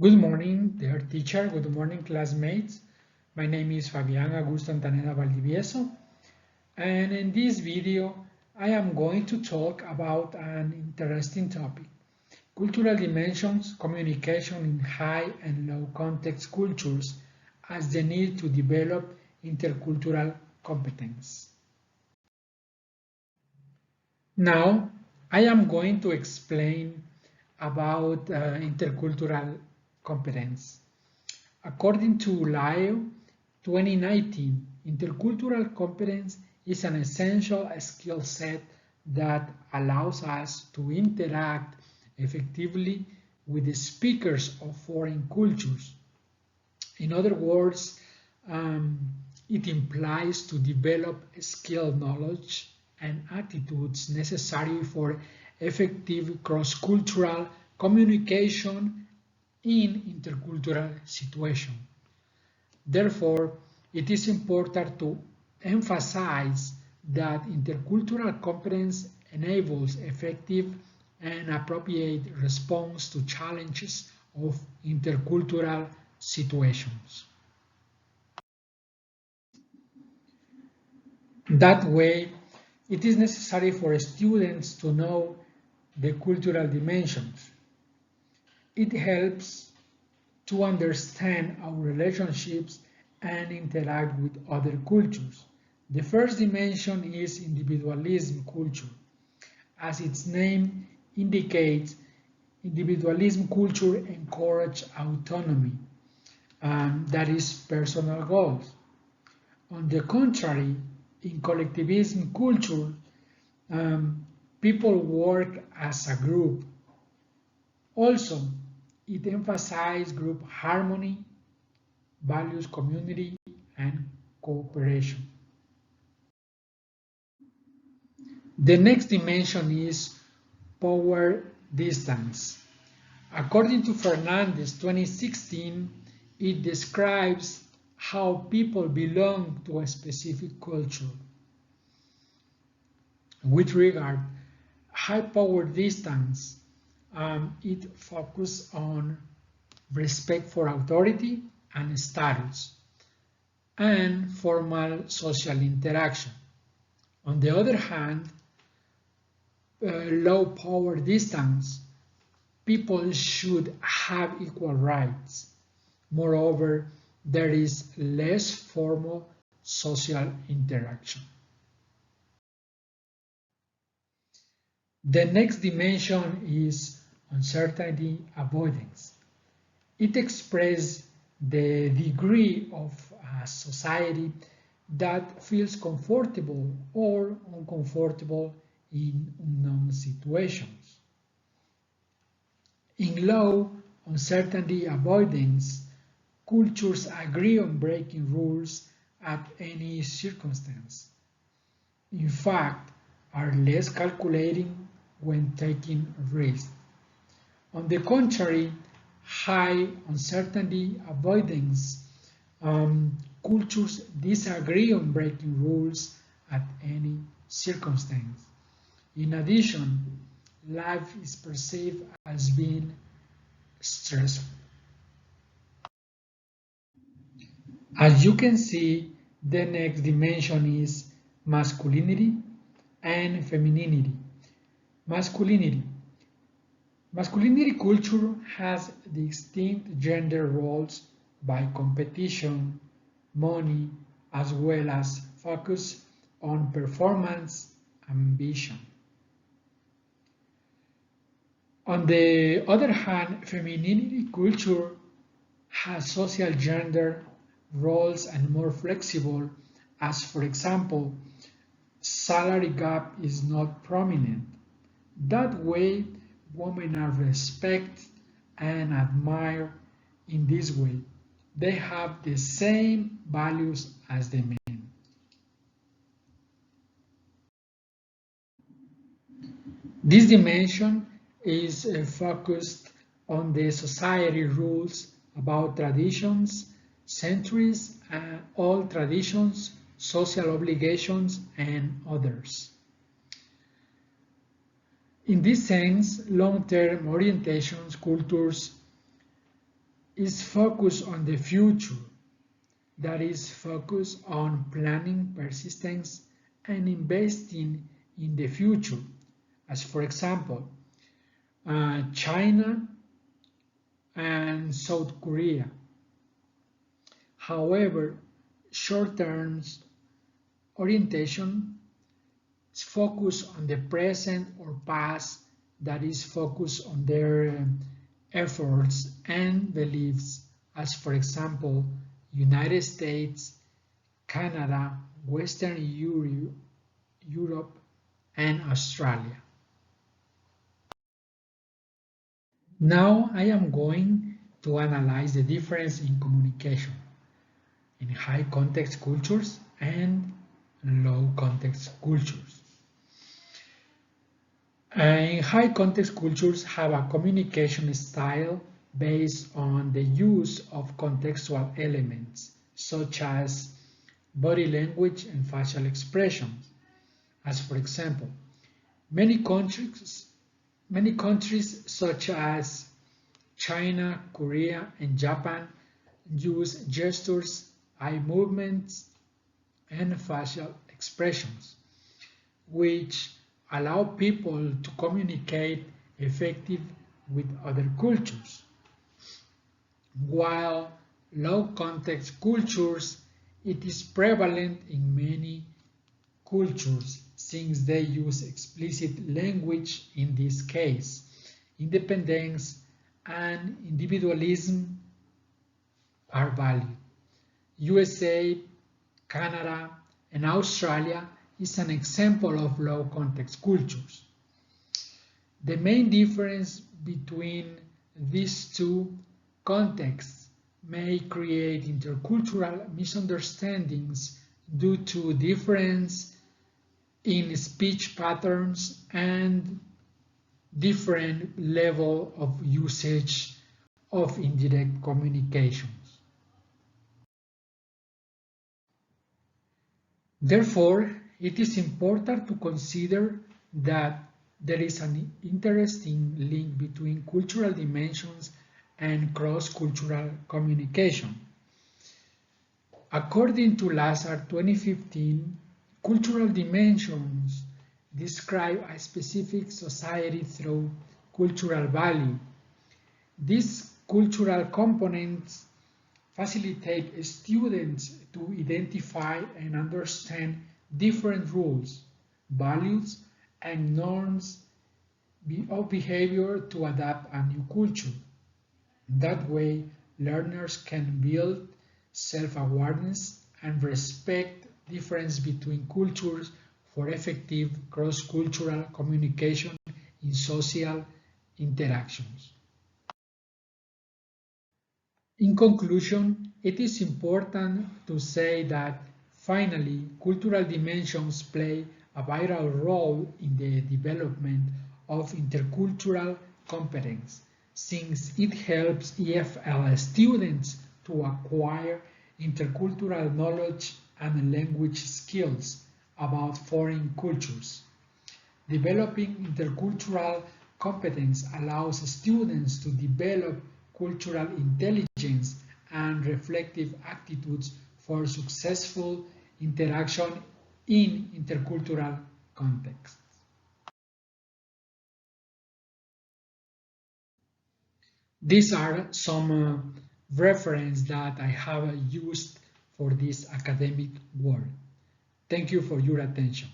Good morning, dear teacher. Good morning, classmates. My name is Fabián Augusto Antaneda Valdivieso, and in this video, I am going to talk about an interesting topic: cultural dimensions, communication in high and low context cultures as the need to develop intercultural competence. Now, I am going to explain about intercultural competence. According to LAEO 2019, intercultural competence is an essential skill set that allows us to interact effectively with the speakers of foreign cultures. In other words, it implies to develop skill, knowledge, and attitudes necessary for effective cross-cultural communication in intercultural situations. Therefore, it is important to emphasize that intercultural competence enables effective and appropriate response to challenges of intercultural situations. That way, it is necessary for students to know the cultural dimensions. It helps to understand our relationships and interact with other cultures. The first dimension is individualism culture. As its name indicates, individualism culture encourages autonomy, that is personal goals. On the contrary, in collectivism culture, people work as a group. Also, it emphasizes group harmony, values community, and cooperation. The next dimension is power distance. According to Fernandez 2016, it describes how people belong to a specific culture. With regard high power distance, it focuses on respect for authority and status and formal social interaction. On the other hand, low power distance, people should have equal rights. Moreover, there is less formal social interaction. The next dimension is uncertainty avoidance. It expresses the degree of a society that feels comfortable or uncomfortable in unknown situations. In low uncertainty avoidance, cultures agree on breaking rules at any circumstance. In fact, are less calculating when taking risks. On the contrary, high uncertainty avoidance, cultures disagree on breaking rules at any circumstance. In addition, life is perceived as being stressful. As you can see, the next dimension is masculinity and femininity. Masculinity. Masculinity culture has distinct gender roles by competition, money, as well as focus on performance, ambition. On the other hand, femininity culture has social gender roles and more flexible, as for example, salary gap is not prominent. That way, women are respected and admired in this way. They have the same values as the men. This dimension is focused on the society rules about traditions, centuries, all traditions, social obligations, and others. In this sense, long-term orientations cultures is focused on the future, that is focused on planning persistence and investing in the future, as for example, China and South Korea. However, short-term orientation is focused on the present or past, that is focused on their efforts and beliefs, as for example, United States, Canada, Western Europe, and Australia. Now I am going to analyze the difference in communication in high context cultures and low context cultures. In high context cultures have a communication style based on the use of contextual elements such as body language and facial expressions. As for example, many countries such as China, Korea, and Japan use gestures, eye movements, and facial expressions, which allow people to communicate effectively with other cultures. While low context cultures, it is prevalent in many cultures since they use explicit language. In this case, independence and individualism are valued. USA, Canada, and Australia is an example of low context cultures. The main difference between these two contexts may create intercultural misunderstandings due to difference in speech patterns and different level of usage of indirect communications. Therefore, it is important to consider that there is an interesting link between cultural dimensions and cross-cultural communication. According to Lazar 2015, cultural dimensions describe a specific society through cultural value. These cultural components facilitate students to identify and understand different rules, values, and norms of behavior to adapt a new culture. That way, learners can build self-awareness and respect difference between cultures for effective cross-cultural communication in social interactions. In conclusion, it is important to say that finally, cultural dimensions play a vital role in the development of intercultural competence, since it helps EFL students to acquire intercultural knowledge and language skills about foreign cultures. Developing intercultural competence allows students to develop cultural intelligence and reflective attitudes for successful interaction in intercultural contexts. These are some references that I have used for this academic work. Thank you for your attention.